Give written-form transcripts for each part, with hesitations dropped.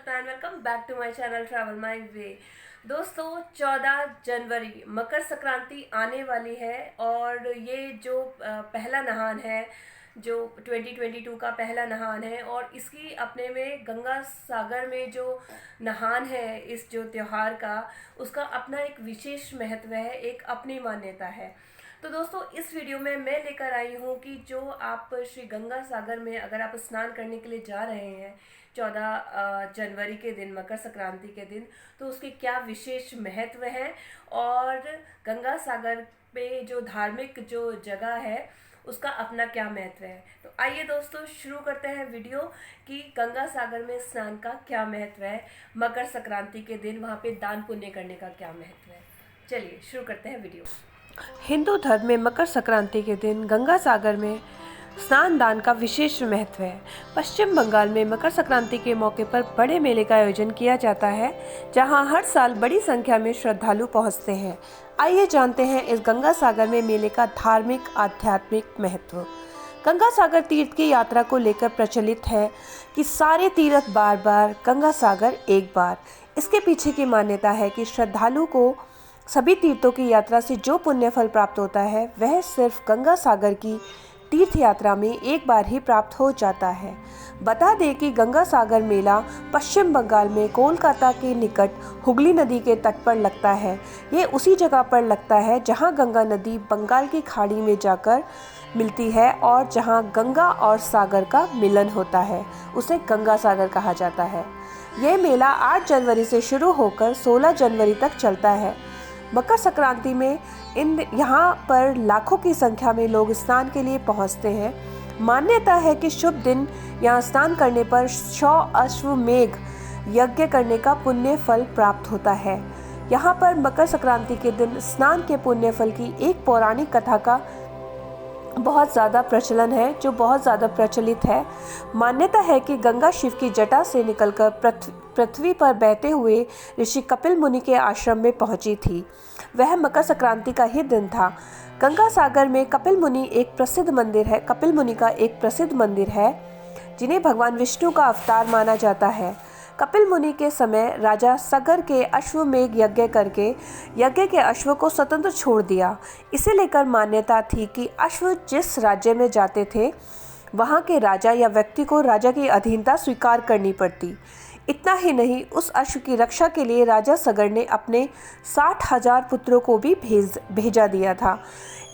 Savita and welcome back to my channel travel my way. दोस्तों 14 जनवरी मकर संक्रांति आने वाली है और ये जो पहला नहान है, जो 2022 का पहला नहान है और इसकी अपने में गंगा सागर में जो नहान है इस जो त्योहार का, उसका अपना एक विशेष महत्व है, एक अपनी मान्यता है। तो दोस्तों इस वीडियो में मैं लेकर आई हूँ कि जो आप श्री गंगा सागर में अगर आप स्नान करने के लिए जा रहे हैं 14 जनवरी के दिन, मकर संक्रांति के दिन, तो उसके क्या विशेष महत्व है और गंगा सागर पे जो धार्मिक जो जगह है उसका अपना क्या महत्व है। तो आइए दोस्तों शुरू करते हैं वीडियो कि गंगा सागर में स्नान का क्या महत्व है, मकर संक्रांति के दिन वहाँ पे दान पुण्य करने का क्या महत्व है। चलिए शुरू करते हैं वीडियो। हिंदू धर्म में मकर संक्रांति के दिन गंगा सागर में स्नान दान का विशेष महत्व है। पश्चिम बंगाल में मकर संक्रांति के मौके पर बड़े मेले का आयोजन किया जाता है, जहां हर साल बड़ी संख्या में श्रद्धालु पहुंचते हैं। आइए जानते हैं इस गंगा सागर में मेले का धार्मिक आध्यात्मिक महत्व। गंगा सागर तीर्थ की यात्रा को लेकर प्रचलित है कि सारे तीर्थ बार बार, गंगा सागर एक बार। इसके पीछे की मान्यता है कि श्रद्धालु को सभी तीर्थों की यात्रा से जो पुण्य फल प्राप्त होता है वह सिर्फ गंगा सागर की तीर्थ यात्रा में एक बार ही प्राप्त हो जाता है। बता दें कि गंगा सागर मेला पश्चिम बंगाल में कोलकाता के निकट हुगली नदी के तट पर लगता है। ये उसी जगह पर लगता है जहां गंगा नदी बंगाल की खाड़ी में जाकर मिलती है और जहां गंगा और सागर का मिलन होता है, उसे गंगा सागर कहा जाता है। यह मेला 8 जनवरी से शुरू होकर 16 जनवरी तक चलता है। मकर संक्रांति में यहाँ पर लाखों की संख्या में लोग स्नान के लिए पहुँचते हैं। मान्यता है कि शुभ दिन यहाँ स्नान करने पर 100 अश्वमेघ यज्ञ करने का पुण्य फल प्राप्त होता है। यहाँ पर मकर संक्रांति के दिन स्नान के पुण्य फल की एक पौराणिक कथा का बहुत ज़्यादा प्रचलन है, जो बहुत ज़्यादा प्रचलित है। मान्यता है कि गंगा शिव की जटा से निकलकर पृथ्वी पर बहते हुए ऋषि कपिल मुनि के आश्रम में पहुंची थी। वह मकर संक्रांति का ही दिन था। गंगा सागर में कपिल मुनि का एक प्रसिद्ध मंदिर है, जिन्हें भगवान विष्णु का अवतार माना जाता है। कपिल मुनि के समय राजा सगर के अश्वमेघ यज्ञ करके यज्ञ के अश्व को स्वतंत्र छोड़ दिया। इसे लेकर मान्यता थी कि अश्व जिस राज्य में जाते थे वहाँ के राजा या व्यक्ति को राजा की अधीनता स्वीकार करनी पड़ती। इतना ही नहीं, उस अश्व की रक्षा के लिए राजा सगर ने अपने 60,000 पुत्रों को भी भेजा दिया था।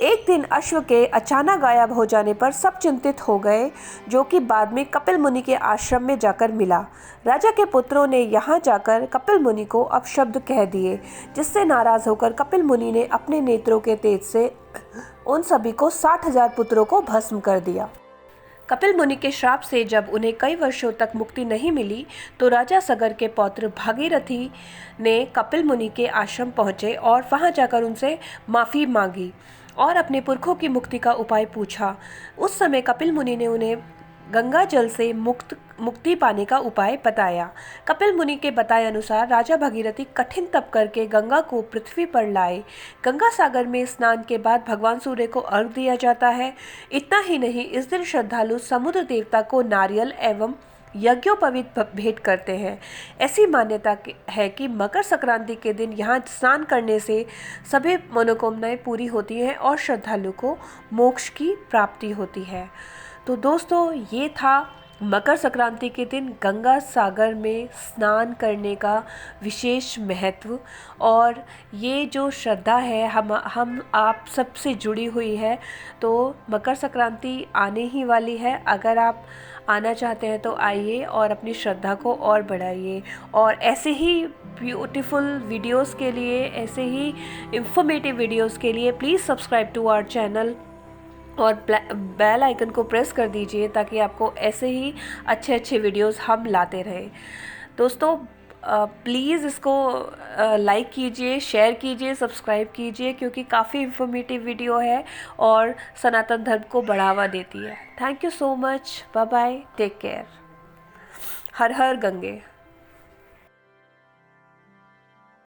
एक दिन अश्व के अचानक गायब हो जाने पर सब चिंतित हो गए, जो कि बाद में कपिल मुनि के आश्रम में जाकर मिला। राजा के पुत्रों ने यहाँ जाकर कपिल मुनि को अपशब्द कह दिए, जिससे नाराज होकर कपिल मुनि ने अपने नेत्रों के तेज से उन सभी को 60,000 पुत्रों को भस्म कर दिया। कपिल मुनि के श्राप से जब उन्हें कई वर्षों तक मुक्ति नहीं मिली, तो राजा सगर के पौत्र भागीरथी ने कपिल मुनि के आश्रम पहुंचे और वहां जाकर उनसे माफ़ी मांगी और अपने पुरखों की मुक्ति का उपाय पूछा। उस समय कपिल मुनि ने उन्हें गंगा जल से मुक्ति पाने का उपाय बताया। कपिल मुनि के बताए अनुसार राजा भागीरथी कठिन तप करके गंगा को पृथ्वी पर लाए। गंगा सागर में स्नान के बाद भगवान सूर्य को अर्घ्य दिया जाता है। इतना ही नहीं, इस दिन श्रद्धालु समुद्र देवता को नारियल एवं यज्ञोपवीत भेंट करते हैं। ऐसी मान्यता है कि मकर संक्रांति के दिन यहाँ स्नान करने से सभी मनोकामनाएं पूरी होती हैं और श्रद्धालु को मोक्ष की प्राप्ति होती है। तो दोस्तों ये था मकर संक्रांति के दिन गंगा सागर में स्नान करने का विशेष महत्व, और ये जो श्रद्धा है हम आप सबसे जुड़ी हुई है। तो मकर संक्रांति आने ही वाली है। अगर आप आना चाहते हैं तो आइए और अपनी श्रद्धा को और बढ़ाइए। और ऐसे ही ब्यूटीफुल वीडियोस के लिए, ऐसे ही इंफॉर्मेटिव वीडियोस के लिए please subscribe to our channel और बेल आइकन को प्रेस कर दीजिए, ताकि आपको ऐसे ही अच्छे अच्छे वीडियोस हम लाते रहें। दोस्तों प्लीज़ इसको लाइक कीजिए, शेयर कीजिए, सब्सक्राइब कीजिए, क्योंकि काफ़ी इंफॉर्मेटिव वीडियो है और सनातन धर्म को बढ़ावा देती है। Thank you so much. Bye bye, take care. हर हर गंगे।